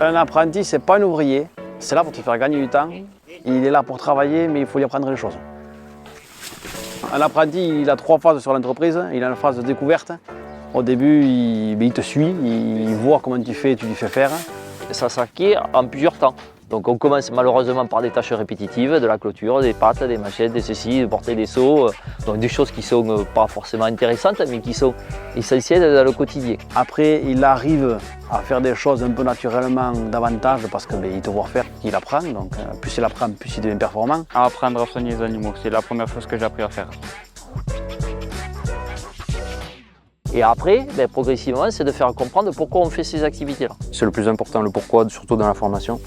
Un apprenti, c'est pas un ouvrier. C'est là pour te faire gagner du temps. Il est là pour travailler, mais il faut lui apprendre les choses. Un apprenti, il a 3 phases sur l'entreprise. Il a une phase de découverte. Au début, il te suit, il voit comment tu fais, tu lui fais faire. Ça s'acquiert en plusieurs temps. Donc on commence malheureusement par des tâches répétitives, de la clôture, des pattes, des machettes, des ceci, de porter des seaux. Donc des choses qui sont pas forcément intéressantes, mais qui sont essentielles dans le quotidien. Après, il arrive à faire des choses un peu naturellement davantage parce qu'il te voit faire, il apprend. Donc plus il apprend, plus il devient performant. Apprendre à soigner les animaux, c'est la première chose que j'ai appris à faire. Et après, progressivement, c'est de faire comprendre pourquoi on fait ces activités-là. C'est le plus important, le pourquoi, surtout dans la formation.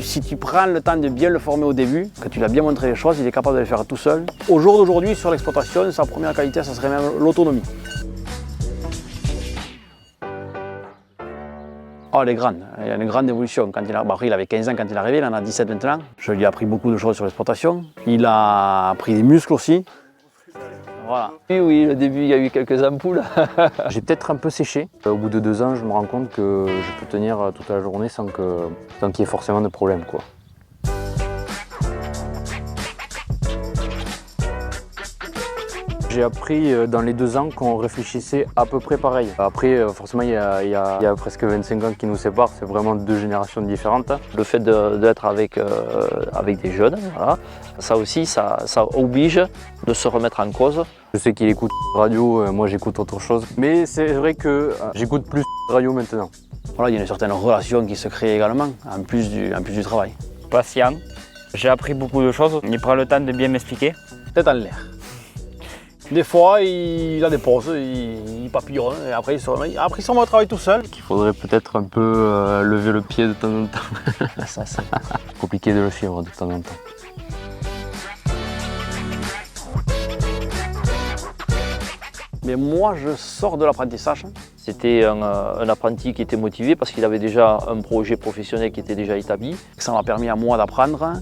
Si tu prends le temps de bien le former au début, que tu lui as bien montré les choses, il est capable de les faire tout seul. Au jour d'aujourd'hui, sur l'exploitation, sa première qualité, ça serait même l'autonomie. Oh, elle est grande, il y a une grande évolution. Après, il avait 15 ans quand il est arrivé, il en a 17 maintenant. Je lui ai appris beaucoup de choses sur l'exploitation. Il a appris des muscles aussi. Voilà. Oui, au début, il y a eu quelques ampoules. J'ai peut-être un peu séché. Au bout de 2 ans, je me rends compte que je peux tenir toute la journée sans qu'il y ait forcément de problème, quoi. J'ai appris dans les 2 ans qu'on réfléchissait à peu près pareil. Après, forcément, il y a presque 25 ans qui nous séparent, c'est vraiment 2 générations différentes. Le fait d'être avec des jeunes, voilà, ça aussi, ça oblige de se remettre en cause. Je sais qu'il écoute radio, moi j'écoute autre chose. Mais c'est vrai que j'écoute plus radio maintenant. Voilà, il y a une certaine relation qui se crée également, en plus du travail. Patient, j'ai appris beaucoup de choses. Il prend le temps de bien m'expliquer. Tête en l'air. Des fois, il a des pauses, il papillonne, et après il se remet au travail tout seul. Il faudrait peut-être un peu lever le pied de temps en temps. Ça, c'est compliqué de le suivre de temps en temps. Mais moi, je sors de l'apprentissage. C'était un apprenti qui était motivé parce qu'il avait déjà un projet professionnel qui était déjà établi. Ça m'a permis à moi d'apprendre.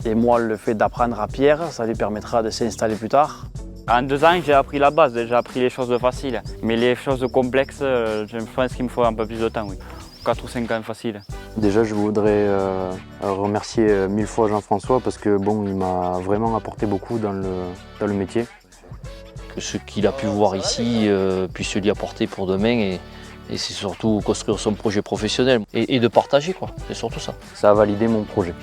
Et moi, le fait d'apprendre à Pierre, ça lui permettra de s'installer plus tard. En 2 ans, j'ai appris la base, j'ai appris les choses faciles. Mais les choses complexes, je pense qu'il me faut un peu plus de temps, oui. 4 ou 5 ans facile. Déjà, je voudrais remercier 1000 fois Jean-François parce que bon, il m'a vraiment apporté beaucoup dans le métier. Que ce qu'il a pu voir ici puisse lui apporter pour demain et c'est surtout construire son projet professionnel et de partager, quoi. C'est surtout ça. Ça a validé mon projet.